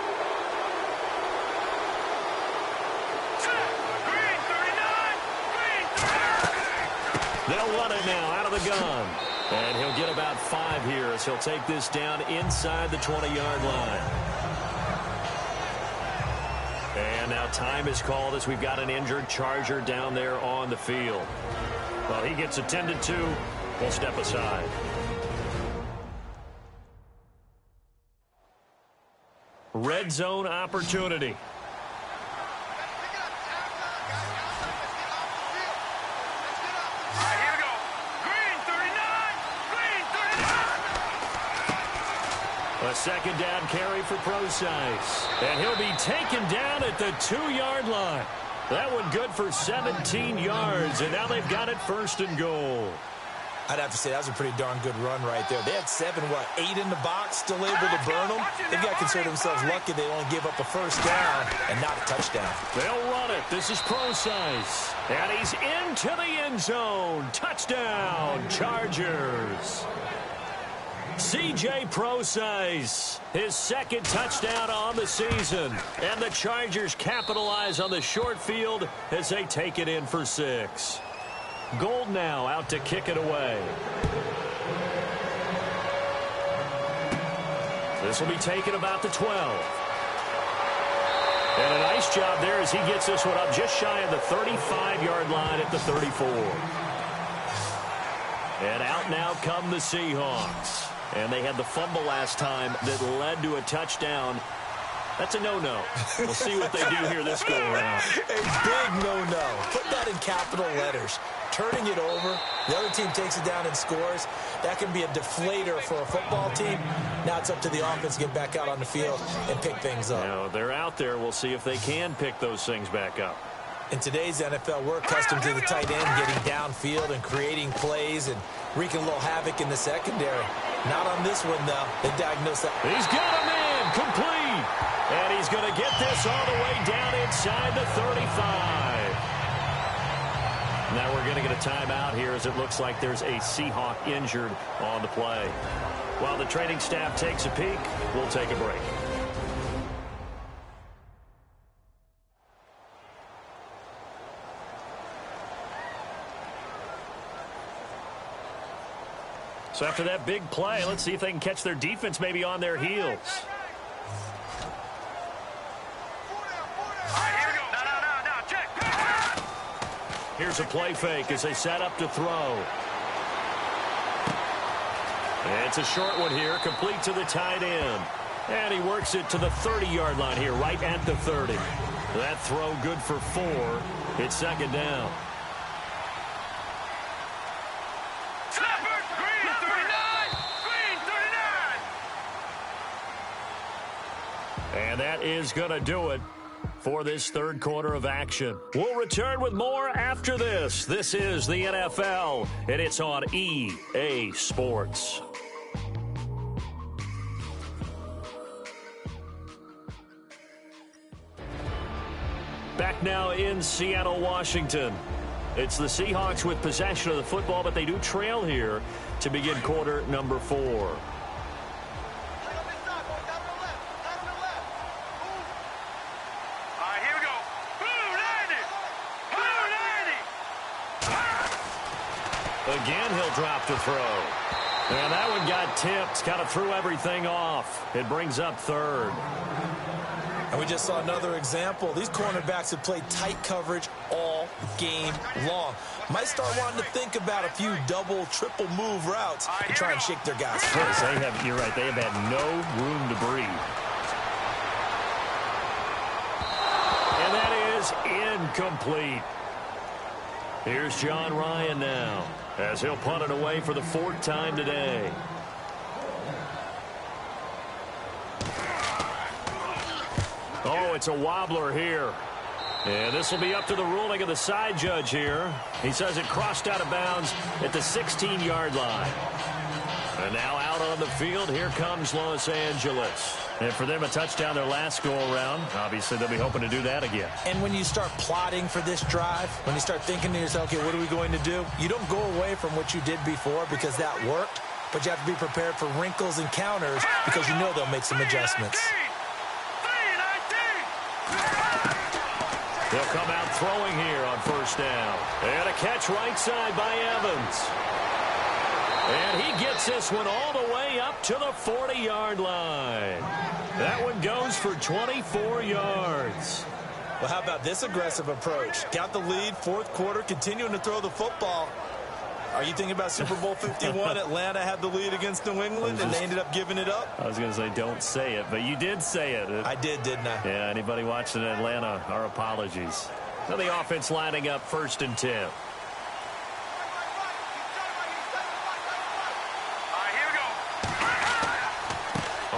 They'll run it now out of the gun. And he'll get about 5 here as he'll take this down inside the 20-yard line. And now time is called as we've got an injured Charger down there on the field. Well, he gets attended to. We'll step aside. Red zone opportunity. A second down carry for Procise. And he'll be taken down at the 2-yard line. That one good for 17 yards, and now they've got it 1st and goal. I'd have to say that was a pretty darn good run right there. They had 8 in the box, still able to burn them. They've got to consider themselves lucky they only gave up a 1st down and not a touchdown. They'll run it. This is Procise. And he's into the end zone. Touchdown, Chargers. C.J. Procise, his 2nd touchdown on the season. And the Chargers capitalize on the short field as they take it in for 6. Gold now out to kick it away. This will be taken about the 12. And a nice job there as he gets this one up just shy of the 35-yard line at the 34. And out now come the Seahawks. And they had the fumble last time that led to a touchdown. That's a no-no. We'll see what they do here this go-around. A big no-no. Put that in capital letters. Turning it over, the other team takes it down and scores. That can be a deflator for a football team. Now it's up to the offense to get back out on the field and pick things up. Now, they're out there. We'll see if they can pick those things back up. In today's NFL, we're accustomed to the tight end getting downfield and creating plays and wreaking a little havoc in the secondary. Not on this one, though. They diagnosed that. He's got a man complete. And he's going to get this all the way down inside the 35. Now we're going to get a timeout here as it looks like there's a Seahawk injured on the play. While the training staff takes a peek, we'll take a break. So after that big play, let's see if they can catch their defense maybe on their heels. Here's a play fake as they set up to throw. And it's a short one here, complete to the tight end. And he works it to the 30-yard line here, right at the 30. That throw good for 4. It's 2nd down. And that is going to do it for this 3rd quarter of action. We'll return with more after this. This is the NFL, and it's on EA Sports. Back now in Seattle, Washington. It's the Seahawks with possession of the football, but they do trail here to begin quarter number 4. Again, he'll drop to throw. And that one got tipped. Kind of threw everything off. It brings up 3rd. And we just saw another example. These cornerbacks have played tight coverage all game long. Might start wanting to think about a few double, triple move routes to try and shake their guys free. You're right. They have had no room to breathe. And that is incomplete. Here's John Ryan now, as he'll punt it away for the 4th time today. Oh, it's a wobbler here. And this will be up to the ruling of the side judge here. He says it crossed out of bounds at the 16-yard line. And now out on the field, here comes Los Angeles. And for them, a touchdown their last go-around. Obviously, they'll be hoping to do that again. And when you start plotting for this drive, when you start thinking to yourself, okay, what are we going to do? You don't go away from what you did before because that worked, but you have to be prepared for wrinkles and counters because you know they'll make some adjustments. The He'll come out throwing here on first down. And a catch right side by Evans. And he gets this one all the way up to the 40-yard line. That one goes for 24 yards. Well, how about this aggressive approach? Got the lead, fourth quarter, continuing to throw the football. Are you thinking about Super Bowl 51? Atlanta had the lead against New England, and they ended up giving it up? I was going to say don't say it, but you did say it. I did, didn't I? Yeah, anybody watching Atlanta, our apologies. So the offense lining up 1st and 10. All right, here we go.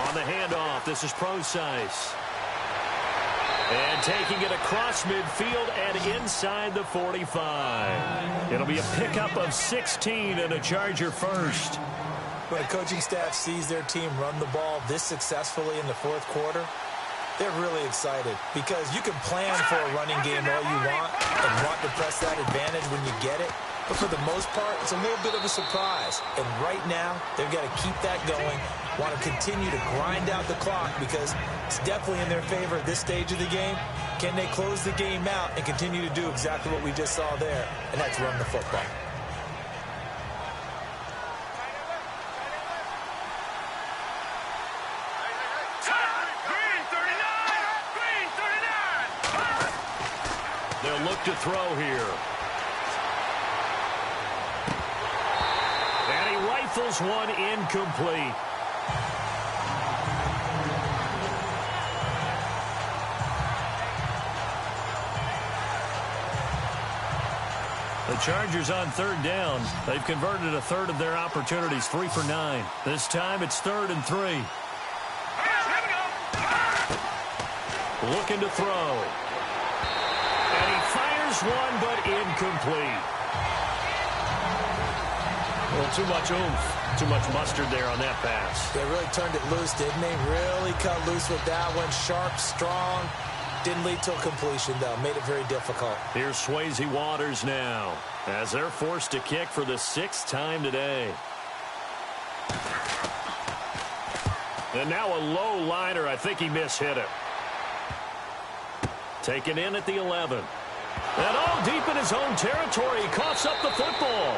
On the handoff, this is Procise. And taking it across midfield and inside the 45. It'll be a pickup of 16 and a Charger first. When a coaching staff sees their team run the ball this successfully in the fourth quarter, they're really excited because you can plan for a running game all you want and want to press that advantage when you get it. But for the most part, it's a little bit of a surprise. And right now, they've got to keep that going, want to continue to grind out the clock because it's definitely in their favor at this stage of the game. Can they close the game out and continue to do exactly what we just saw there, and that's run the football. Green 39! They'll look to throw here. And he rifles one incomplete. The Chargers on 3rd down. They've converted a third of their opportunities, 3 for 9. This time it's 3rd and 3. Here we go! Looking to throw. And he fires one, but incomplete. Well, too much oomph. Too much mustard there on that pass. They really turned it loose, didn't they? Really cut loose with that one. Sharp, strong. Didn't lead to a completion, though. Made it very difficult. Here's Swayze Waters now as they're forced to kick for the 6th time today. And now a low liner. I think he mishit it. Taken in at the 11. And all deep in his own territory. He coughs up the football.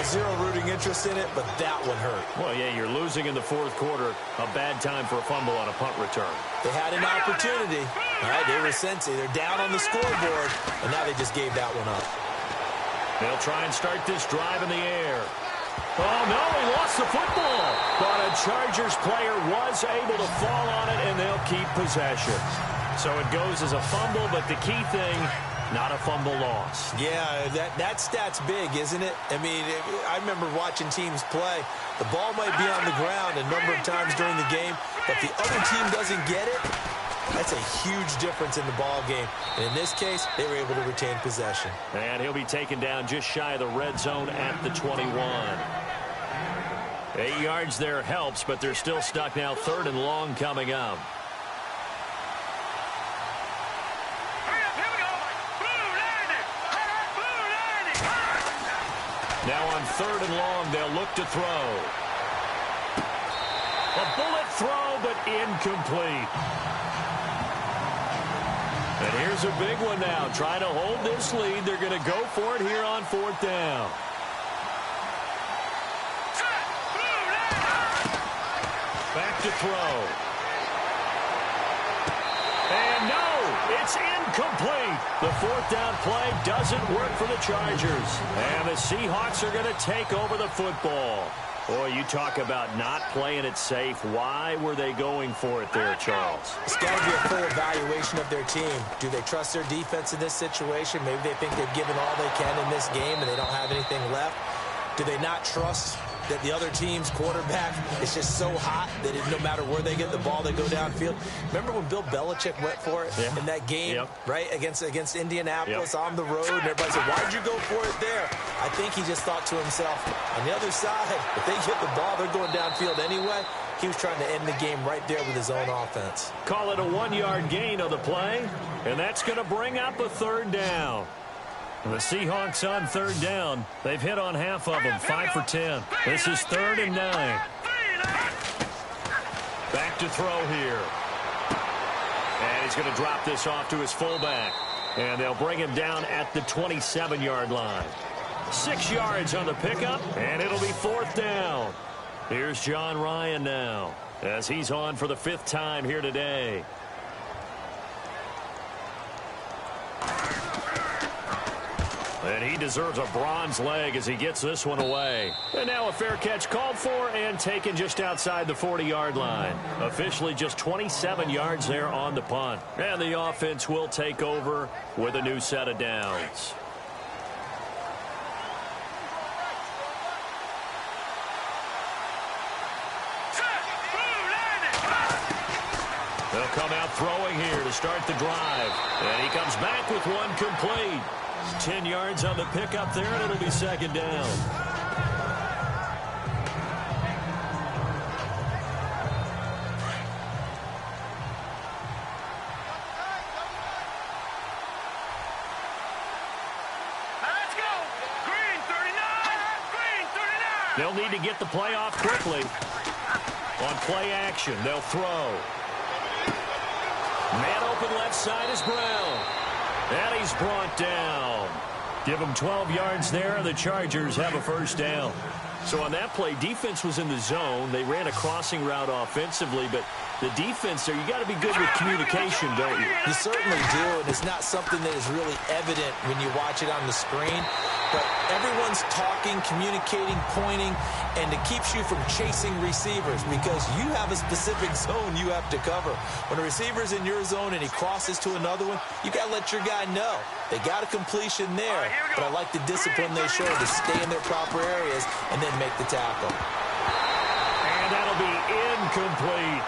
Zero rooting interest in it, but that one hurt. Well, yeah, you're losing in the fourth quarter. A bad time for a fumble on a punt return. They had an opportunity. All right, they were sensing. They're down on the scoreboard, and now they just gave that one up. They'll try and start this drive in the air. Oh, no, he lost the football. But a Chargers player was able to fall on it, and they'll keep possession. So it goes as a fumble, but the key thing, not a fumble loss. Yeah, that stat's big, isn't it? I mean, I remember watching teams play. The ball might be on the ground a number of times during the game, but the other team doesn't get it. That's a huge difference in the ball game. And in this case, they were able to retain possession. And he'll be taken down just shy of the red zone at the 21. 8 yards there helps, but they're still stuck now. 3rd and long coming up. Now on 3rd and long, they'll look to throw. A bullet throw, but incomplete. And here's a big one now. Trying to hold this lead. They're going to go for it here on 4th down. Back to throw. And no, it's incomplete. The 4th down play doesn't work for the Chargers. And the Seahawks are going to take over the football. Boy, you talk about not playing it safe. Why were they going for it there, Charles? It's got to be a full evaluation of their team. Do they trust their defense in this situation? Maybe they think they've given all they can in this game and they don't have anything left. Do they not trust that the other team's quarterback is just so hot that no matter where they get the ball, they go downfield? Remember when Bill Belichick went for it in that game, right, against Indianapolis on the road, and everybody said, why'd you go for it there? I think he just thought to himself, on the other side, if they get the ball, they're going downfield anyway. He was trying to end the game right there with his own offense. Call it a 1-yard gain on the play, and that's going to bring up a 3rd down. The Seahawks on 3rd down. They've hit on half of them, 5 for 10. This is 3rd and 9. Back to throw here. And he's going to drop this off to his fullback. And they'll bring him down at the 27-yard line. 6 yards on the pickup, and it'll be 4th down. Here's John Ryan now, as he's on for the 5th time here today. And he deserves a bronze leg as he gets this one away. And now a fair catch called for and taken just outside the 40-yard line. Officially just 27 yards there on the punt. And the offense will take over with a new set of downs. They'll come out throwing here to start the drive. And he comes back with one complete. 10 yards on the pickup there, and it'll be 2nd down. Let's go. Green 39. Green 39. They'll need to get the play off quickly. On play action, they'll throw. Man open left side is Brown. And he's brought down. Give him 12 yards there, and the Chargers have a 1st down. So on that play, defense was in the zone. They ran a crossing route offensively, but the defense there, you got to be good with communication, don't you? You certainly do, and it's not something that is really evident when you watch it on the screen. But everyone's talking, communicating, pointing, and it keeps you from chasing receivers because you have a specific zone you have to cover. When a receiver's in your zone and he crosses to another one, you got to let your guy know. They got a completion there, but I like the discipline they show to stay in their proper areas and then make the tackle. And that'll be incomplete.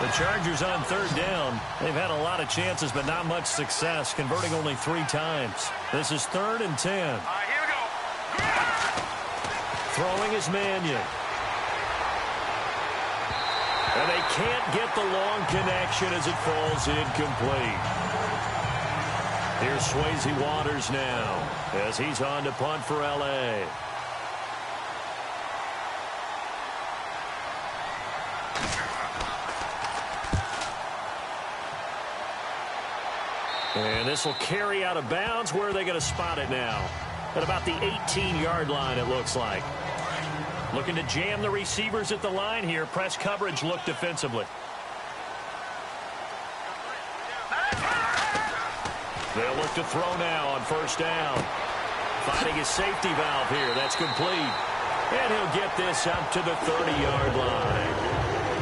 The Chargers on 3rd down. They've had a lot of chances, but not much success, converting only 3 times. This is 3rd and 10. Here we go. Throwing is Mannion. And they can't get the long connection as it falls incomplete. Here's Swayze Waters now as he's on to punt for L.A. And this will carry out of bounds. Where are they going to spot it now? At about the 18-yard line, it looks like. Looking to jam the receivers at the line here. Press coverage look defensively. They'll look to throw now on 1st down. Finding his safety valve here. That's complete. And he'll get this up to the 30-yard line.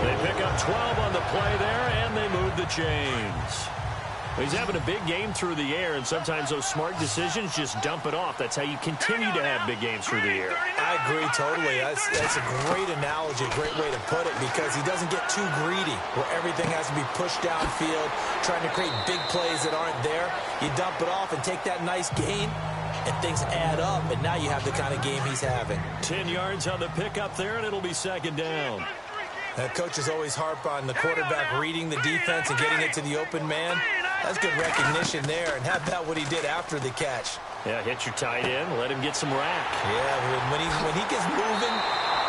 They pick up 12 on the play there, and they move the chains. He's having a big game through the air, and sometimes those smart decisions just dump it off. That's how you continue to have big games through the air. I agree totally. That's a great analogy, a great way to put it, because he doesn't get too greedy where everything has to be pushed downfield, trying to create big plays that aren't there. You dump it off and take that nice gain, and things add up, and now you have the kind of game he's having. 10 yards on the pickup there, and it'll be 2nd down. Coaches always harp on the quarterback reading the defense and getting it to the open man. That's good recognition there, and how about what he did after the catch? Yeah, hit your tight end, let him get some rack. Yeah, when he gets moving,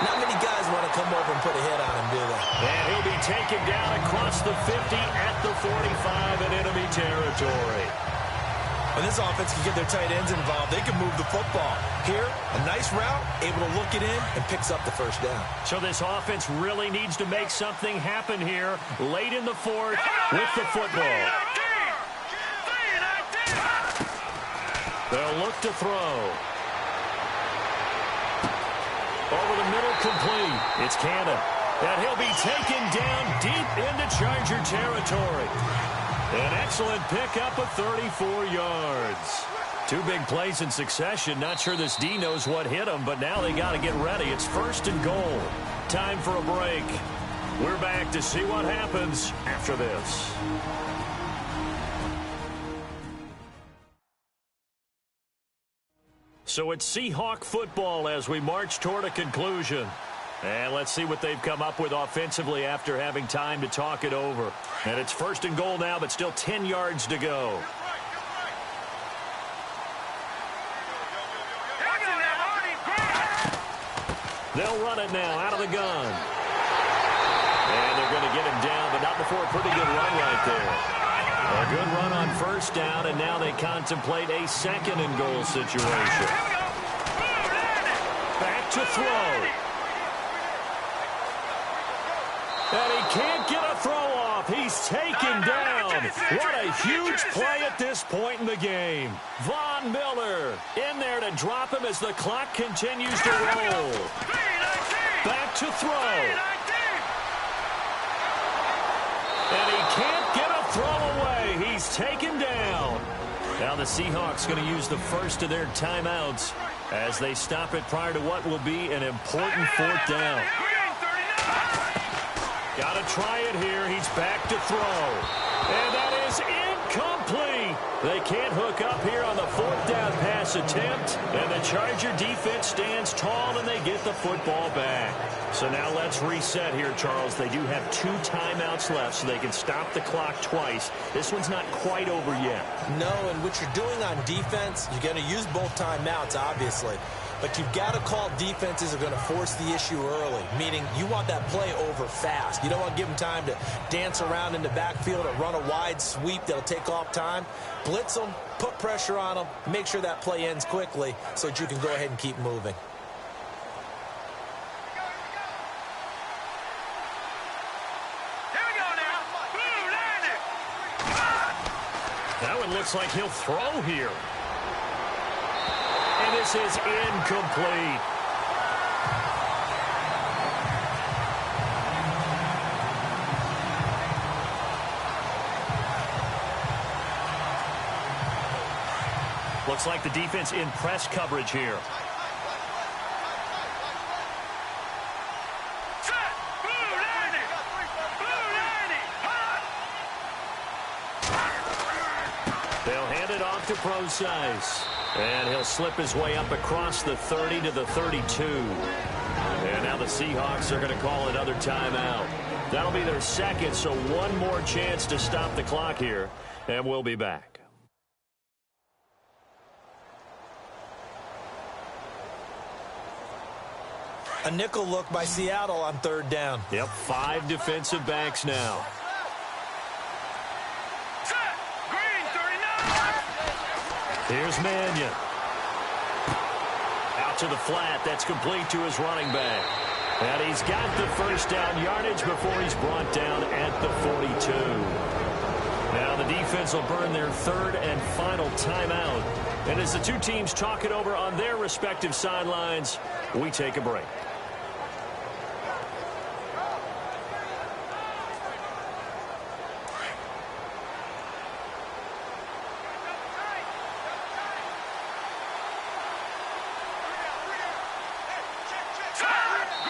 not many guys want to come over and put a hit on him, do they? And he'll be taken down across the 50 at the 45 in enemy territory. When this offense can get their tight ends involved, they can move the football. Here, a nice route, able to look it in, and picks up the 1st down. So this offense really needs to make something happen here late in the 4th with the football. They'll look to throw. Over the middle, complete. It's Cannon. And he'll be taken down deep into Charger territory. An excellent pickup of 34 yards. 2 big plays in succession. Not sure this D knows what hit him, but now they got to get ready. It's 1st and goal. Time for a break. We're back to see what happens after this. So it's Seahawk football as we march toward a conclusion. And let's see what they've come up with offensively after having time to talk it over. And it's 1st and goal now, but still 10 yards to go. They'll run it now out of the gun. And they're going to get him down, but not before a pretty good run right there. A good run on first down, and now they contemplate a second and goal situation. Back to throw. And he can't get a throw off. He's taken down. What a huge play at this point in the game. Von Miller in there to drop him as the clock continues to roll. Back to throw. And he can't get a throw away. He's taken down. Now the Seahawks going to use the first of their timeouts as they stop it prior to what will be an important fourth down. Got to try it here. He's back to throw. And that is incomplete. They can't hook up here on the fourth down pass attempt. And the Charger defense stands tall, and they get the football back. So now let's reset here, Charles. They do have 2 timeouts left, so they can stop the clock twice. This one's not quite over yet. No, and what you're doing on defense, you're going to use both timeouts, obviously. But you've got to call defenses are going to force the issue early, meaning you want that play over fast. You don't want to give them time to dance around in the backfield or run a wide sweep that'll take off time. Blitz them, put pressure on them, make sure that play ends quickly so that you can go ahead and keep moving. That one looks like he'll throw here. And this is incomplete. Looks like the defense in press coverage here. They'll hand it off to Procise. And he'll slip his way up across the 30 to the 32. And now the Seahawks are going to call another timeout. That'll be their second, so one more chance to stop the clock here. And we'll be back. A nickel look by Seattle on third down. Yep, 5 defensive backs now. Here's Mannion. Out to the flat. That's complete to his running back. And he's got the first down yardage before he's brought down at the 42. Now the defense will burn their third and final timeout. And as the two teams talk it over on their respective sidelines, we take a break.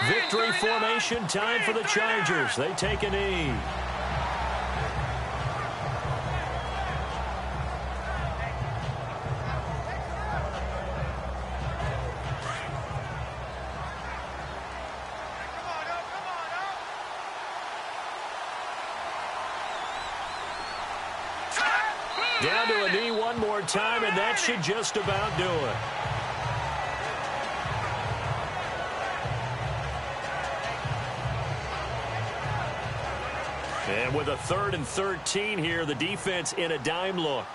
Victory formation time for the Chargers. They take a knee. Down to a knee one more time, and that should just about do it. And with a 3rd and 13 here, the defense in a dime look.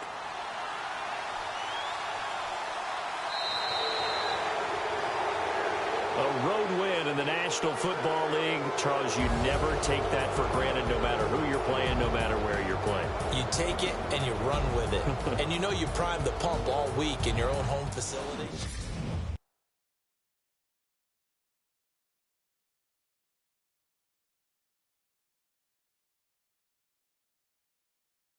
A road win in the National Football League. Charles, you never take that for granted no matter who you're playing, no matter where you're playing. You take it and you run with it. And you know you primed the pump all week in your own home facility.